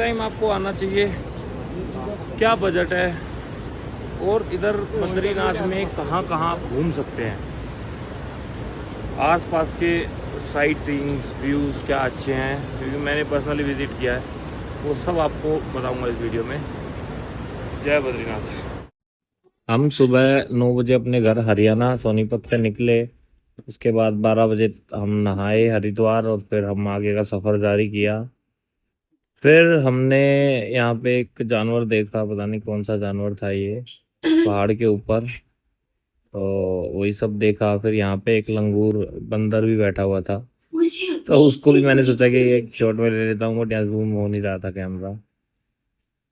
Time आपको आना चाहिए। क्या बजट है और इधर बद्रीनाथ में कहाँ कहाँ घूम सकते हैं, आसपास के साइट सीइंग्स व्यूज़ क्या अच्छे हैं, क्योंकि मैंने पर्सनली विज़िट किया है, वो सब आपको बताऊंगा इस वीडियो में। जय बद्रीनाथ। हम सुबह 9 बजे अपने घर हरियाणा सोनीपत से निकले। उसके बाद 12 बजे हम नहाए हरिद्वार और फिर हम आगे का सफ़र जारी किया। फिर हमने यहाँ पे एक जानवर देखा, पता नहीं कौन सा जानवर था ये, पहाड़ के ऊपर। तो वही सब देखा। फिर यहाँ पे एक लंगूर बंदर भी बैठा हुआ था, तो उसको भी मैंने सोचा कि एक शॉट में ले लेता हूँ, बट यहाँ जूम हो नहीं रहा था कैमरा।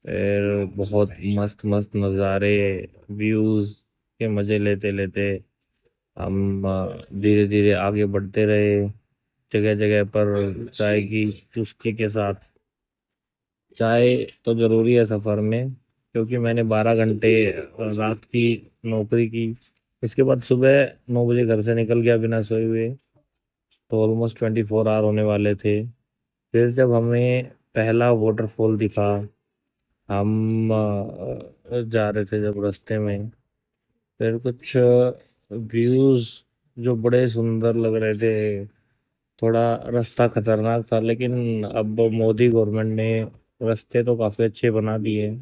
फिर बहुत मस्त मस्त नज़ारे, व्यूज़ के मज़े लेते लेते हम धीरे धीरे आगे बढ़ते रहे। जगह जगह पर चाय की चुस्की के साथ, चाय तो ज़रूरी है सफ़र में, क्योंकि मैंने 12 घंटे रात की नौकरी की। इसके बाद सुबह 9 बजे घर से निकल गया बिना सोए हुए, तो ऑलमोस्ट 24 आवर होने वाले थे। फिर जब हमें पहला वाटरफॉल दिखा, हम जा रहे थे जब रास्ते में, फिर कुछ व्यूज़ जो बड़े सुंदर लग रहे थे। थोड़ा रास्ता खतरनाक था, लेकिन अब मोदी गवर्नमेंट ने रास्ते तो काफ़ी अच्छे बना दिए हैं।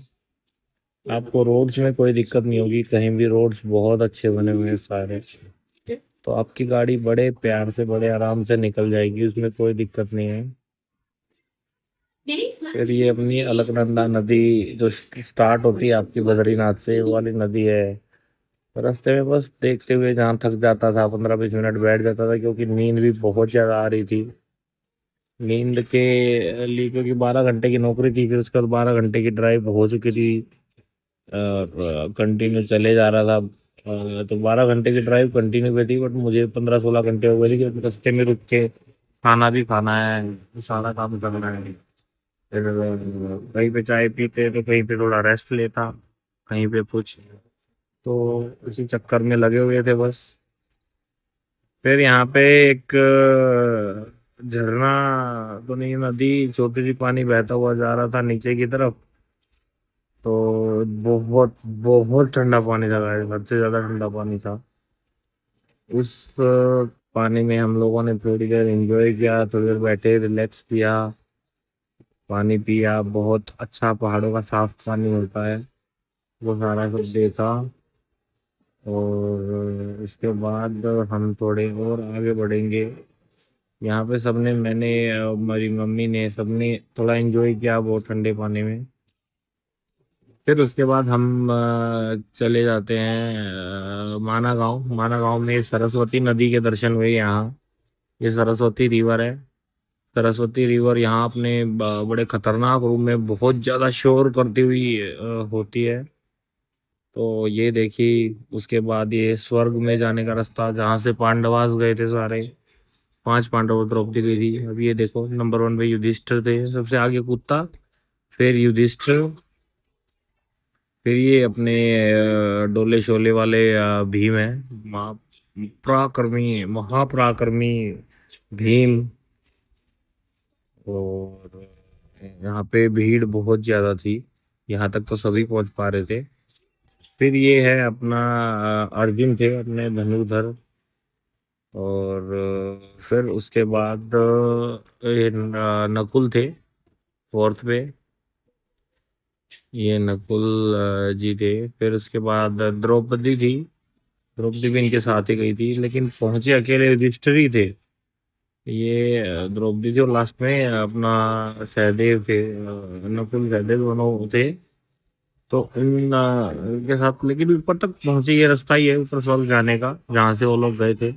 आपको रोड्स में कोई दिक्कत नहीं होगी, कहीं भी रोड्स बहुत अच्छे बने हुए हैं सारे। तो आपकी गाड़ी बड़े प्यार से बड़े आराम से निकल जाएगी, उसमें कोई दिक्कत नहीं है। फिर ये अपनी अलकनंदा नदी जो स्टार्ट होती है आपकी बद्रीनाथ से, वो वाली नदी है। रास्ते में बस देखते हुए जहाँ थक जाता था 15-20 मिनट बैठ जाता था, क्योंकि नींद भी बहुत ज़्यादा आ रही थी। नींद के लिए, क्योंकि 12 घंटे की नौकरी थी, फिर उसके बाद 12 घंटे की ड्राइव हो चुकी थी, कंटिन्यू चले जा रहा था। तो 12 घंटे की ड्राइव कंटिन्यू पे थी, बट मुझे 15-16 घंटे हो गए थे, क्योंकि रास्ते में रुक के खाना भी खाना है, सारा काम करना है। फिर कहीं पे चाय पीते तो कहीं पे थोड़ा रेस्ट लेता, कहीं पे कुछ, तो उसी चक्कर में लगे हुए थे बस। फिर यहाँ पे एक झरना तो नहीं, नदी, छोटी सी पानी बहता हुआ जा रहा था नीचे की तरफ। तो बहुत बहुत ठंडा पानी था गाइस, हद से ज़्यादा ठंडा पानी था। उस पानी में हम लोगों ने थोड़ी देर एंजॉय किया, थोड़ी देर बैठे रिलैक्स किया, पानी पिया। बहुत अच्छा पहाड़ों का साफ पानी होता है, वो सारा कुछ देखा। और उसके बाद हम थोड़े और आगे बढ़ेंगे। यहाँ पे सबने, मैंने, मेरी मम्मी ने, सबने थोड़ा एंजॉय किया बहुत ठंडे पानी में। फिर उसके बाद हम चले जाते हैं माना गांव। माना गांव में सरस्वती नदी के दर्शन हुए यहाँ। ये सरस्वती रिवर है। सरस्वती रिवर यहाँ अपने बड़े खतरनाक रूप में बहुत ज़्यादा शोर करती हुई होती है। तो ये देखी। उसके बाद ये स्वर्ग में जाने का रास्ता, जहाँ से पांडवास गए थे सारे, 5 पांडव द्रौपदी गई थी। अब ये देखो, नंबर 1 पे युधिष्ठिर थे, सबसे आगे कुत्ता, फिर युधिष्ठिर, फिर ये अपने डोले शोले वाले भीम है, पराक्रमी महापराक्रमी भीम। और यहाँ पे भीड़ बहुत ज्यादा थी, यहाँ तक तो सभी पहुंच पा रहे थे। फिर ये है अपना अर्जुन थे अपने धनुर्धर। और फिर उसके बाद ये नकुल थे 4th पे। ये नकुल जी थे। फिर उसके बाद द्रौपदी थी। द्रौपदी भी इनके साथ ही गई थी, लेकिन पहुंचे अकेले युधिष्ठिर ही थे। ये द्रौपदी थी, और लास्ट में अपना सहदेव थे, नकुल सहदेव दोनों थे। तो इनके साथ, लेकिन ऊपर तक पहुंचे, ये रास्ता ही है ऊपर स्वर्ग जाने का जहाँ से वो लोग गए थे।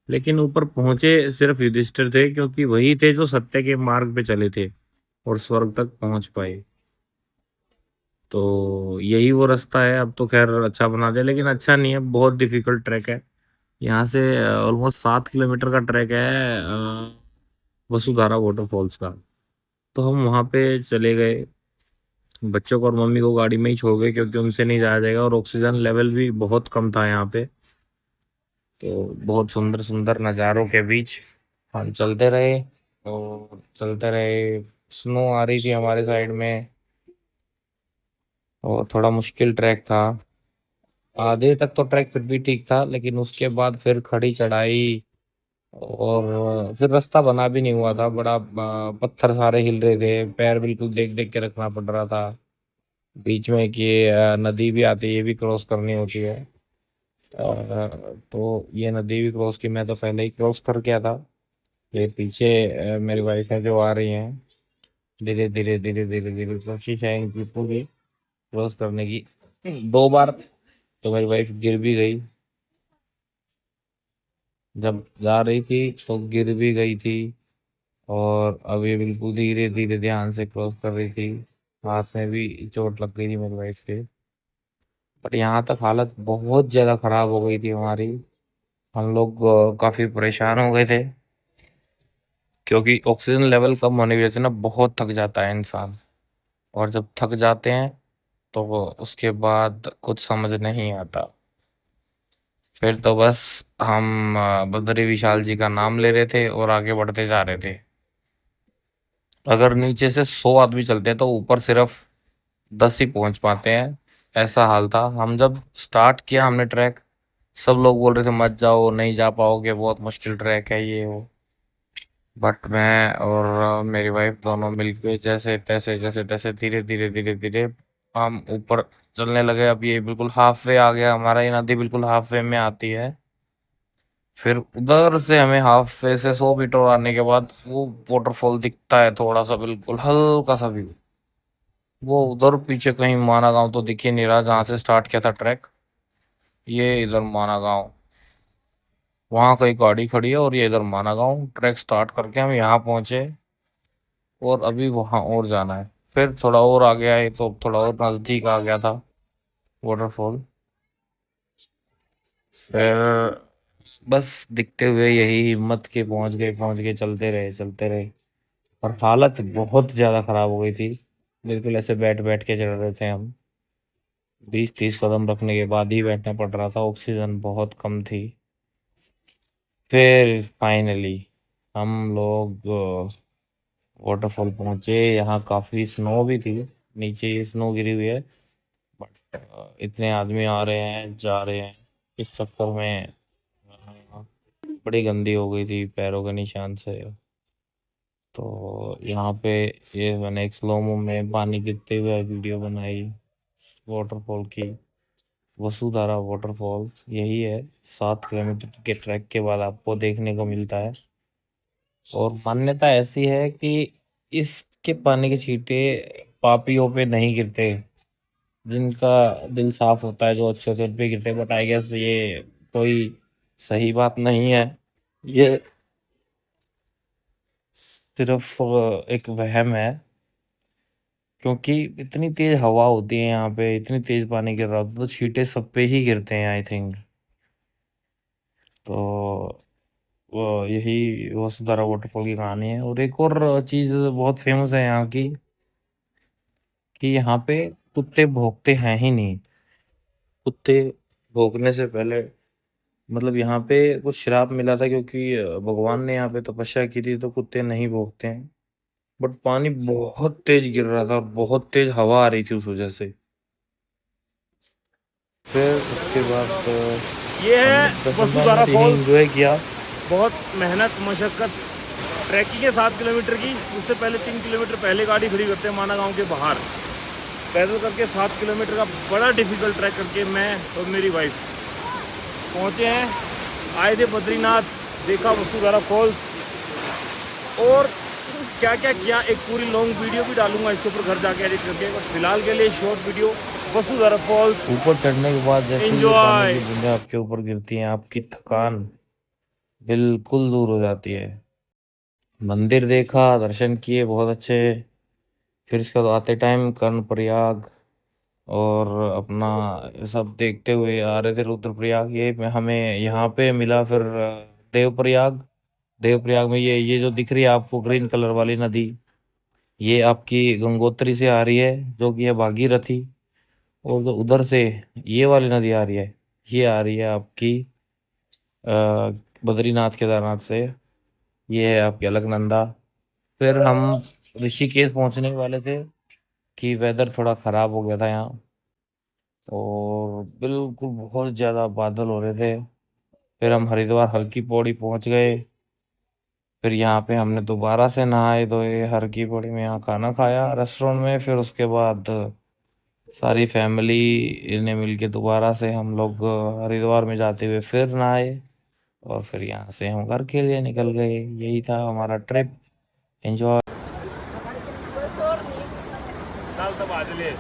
लेकिन ऊपर पहुंचे सिर्फ युधिष्ठिर थे, क्योंकि वही थे जो सत्य के मार्ग पे चले थे और स्वर्ग तक पहुंच पाए। तो यही वो रास्ता है। अब तो खैर अच्छा बना दिया, लेकिन अच्छा नहीं है, बहुत डिफिकल्ट ट्रैक है। यहाँ से ऑलमोस्ट 7 किलोमीटर का ट्रैक है वसुधारा वाटरफॉल्स का। तो हम वहाँ पे चले गए, बच्चों को और मम्मी को गाड़ी में ही छोड़ गए, क्योंकि उनसे नहीं जाया जाएगा, और ऑक्सीजन लेवल भी बहुत कम था यहाँ पे। तो बहुत सुंदर सुंदर नज़ारों के बीच हम चलते रहे और चलते रहे। स्नो आ रही थी हमारे साइड में और थोड़ा मुश्किल ट्रैक था। आधे तक तो ट्रैक फिर भी ठीक था, लेकिन उसके बाद फिर खड़ी चढ़ाई और फिर रास्ता बना भी नहीं हुआ था। बड़ा पत्थर सारे हिल रहे थे, पैर बिल्कुल देख देख के रखना पड़ रहा था। बीच में एक ये नदी भी आती है, ये भी क्रॉस करनी होती है। तो ये नदी भी क्रॉस की, मैं तो पहले ही क्रॉस कर गया था। ये पीछे मेरी वाइफ है जो आ रही हैं, धीरे धीरे धीरे धीरे धीरे कोशिश है इनकी पूरी क्रॉस करने की। 2 बार तो मेरी वाइफ गिर भी गई, जब जा रही थी तो गिर भी गई थी। और अब ये बिल्कुल धीरे धीरे ध्यान से क्रॉस कर रही थी। हाथ में भी चोट लग गई थी मेरी वाइफ के। बट यहाँ तक हालत बहुत ज़्यादा ख़राब हो गई थी हमारी। हम लोग काफ़ी परेशान हो गए थे, क्योंकि ऑक्सीजन लेवल कम होने की वजह से ना बहुत थक जाता है इंसान। और जब थक जाते हैं तो वो उसके बाद कुछ समझ नहीं आता। फिर तो बस हम बद्री विशाल जी का नाम ले रहे थे और आगे बढ़ते जा रहे थे। अगर नीचे से 100 आदमी चलते हैं तो ऊपर सिर्फ 10 ही पहुंच पाते हैं, ऐसा हाल था। हम जब स्टार्ट किया हमने ट्रैक, सब लोग बोल रहे थे मत जाओ, नहीं जा पाओगे, बहुत मुश्किल ट्रैक है ये वो। बट मैं और मेरी वाइफ दोनों मिलके जैसे तैसे धीरे धीरे धीरे धीरे हम ऊपर चलने लगे। अब ये बिल्कुल हाफ वे आ गया हमारा, ये नदी बिल्कुल हाफ वे में आती है। फिर उधर से हमें हाफ वे से 100 मीटर आने के बाद वो वाटरफॉल दिखता है, थोड़ा सा बिल्कुल हल्का सा भी। वो उधर पीछे कहीं माना गांव तो दिख ही नहीं रहा, जहाँ से स्टार्ट किया था ट्रैक। ये इधर माना गांव, वहाँ कहीं गाड़ी खड़ी है, और ये इधर माना गांव। ट्रैक स्टार्ट करके हम यहाँ पहुंचे और अभी वहाँ और जाना है। फिर थोड़ा और आ गया है तो थोड़ा और नज़दीक आ गया था वाटरफॉल। फिर बस दिखते हुए यही हिम्मत के पहुंच गए, चलते रहे। और हालत बहुत ज़्यादा ख़राब हो गई थी, बिल्कुल ऐसे बैठ बैठ के चढ़ रहे थे हम। 20-30 कदम रखने के बाद ही बैठना पड़ रहा था, ऑक्सीजन बहुत कम थी। फिर फाइनली हम लोग वाटरफॉल पहुंचे। यहाँ काफ़ी स्नो भी थी, नीचे स्नो गिरी हुई है। बट इतने आदमी आ रहे हैं जा रहे हैं, इस चक्कर में बड़ी गंदी हो गई थी पैरों के निशान से। तो यहाँ पे ये मैंने एक स्लोमो में पानी गिरते हुए वीडियो बनाई वाटरफॉल की। वसुधारा वाटरफॉल यही है, 7 किलोमीटर के ट्रैक के बाद आपको देखने को मिलता है। और मान्यता ऐसी है कि इसके पानी के छींटे पापियों पे नहीं गिरते, जिनका दिल साफ होता है, जो अच्छे होते हैं उन पे गिरते हैं। बट आई गेस ये कोई सही बात नहीं है, ये सिर्फ एक वहम है। क्योंकि इतनी तेज हवा होती है यहाँ पे, इतनी तेज पानी गिर रहा होता है, तो छींटे सब पे ही गिरते हैं आई थिंक। तो वो यही वसुधारा वाटरफॉल की कहानी है। और एक और चीज बहुत फेमस है यहाँ की, कि यहाँ पे कुत्ते भौंकते हैं ही नहीं। कुत्ते भौंकने से पहले, मतलब यहाँ पे कुछ श्राप मिला था, क्योंकि भगवान ने यहाँ पे तपस्या की थी, तो कुत्ते नहीं भौंकते हैं। बट पानी बहुत तेज गिर रहा था और बहुत तेज हवा आ रही थी उस वजह से। फिर उसके बाद ये है हमने 10-15 वसुधारा मिनट यहीं फॉल्स। एंजॉय किया। बहुत मेहनत मशक्क़त ट्रैकिंग है 7 किलोमीटर की। उससे पहले 3 किलोमीटर पहले गाड़ी खड़ी करते हैं माना गांव के बाहर। पैदल करके 7 किलोमीटर का बड़ा डिफिकल्ट ट्रैक करके मैं और मेरी वाइफ पहुंचे हैं। आए थे बद्रीनाथ, देखा वसुधारा फॉल्स, और क्या क्या किया एक पूरी लॉन्ग वीडियो भी डालूंगा इसके ऊपर घर जाके एडिट करके। बट फिलहाल के लिए शॉर्ट वीडियो, वसुधारा फॉल्स। ऊपर चढ़ने के बाद जैसे ही ये पानी की एंजॉय। बूंदें आपके ऊपर गिरती हैं, आपकी थकान बिल्कुल दूर हो जाती है। मंदिर देखा, दर्शन किए बहुत अच्छे। फिर इसके बाद आते टाइम कर्णप्रयाग और अपना सब देखते हुए आ रहे थे रुद्रप्रयाग। ये हमें यहाँ पे मिला फिर देवप्रयाग। देवप्रयाग में ये जो दिख रही है आपको ग्रीन कलर वाली नदी, ये आपकी गंगोत्री से आ रही है, जो कि है भागीरथी। और जो उधर से ये वाली नदी आ रही है, ये आ रही है आपकी अ, बद्रीनाथ केदारनाथ से, ये है आपकी अलकनंदा। फिर हम ऋषिकेश पहुंचने वाले थे कि वेदर थोड़ा ख़राब हो गया था यहाँ। तो बिल्कुल बहुत ज़्यादा बादल हो रहे थे। फिर हम हरिद्वार हर की पौड़ी पहुंच गए। फिर यहाँ पे हमने दोबारा से नहाए धोए, हर की पौड़ी में यहाँ खाना खाया रेस्टोरेंट में। फिर उसके बाद सारी फैमिली ने मिलके दोबारा से हम लोग हरिद्वार में जाते हुए फिर नहाए। और फिर यहाँ से हम घर के लिए निकल गए। यही था हमारा ट्रिप। एंजॉय। चाल तब आज ले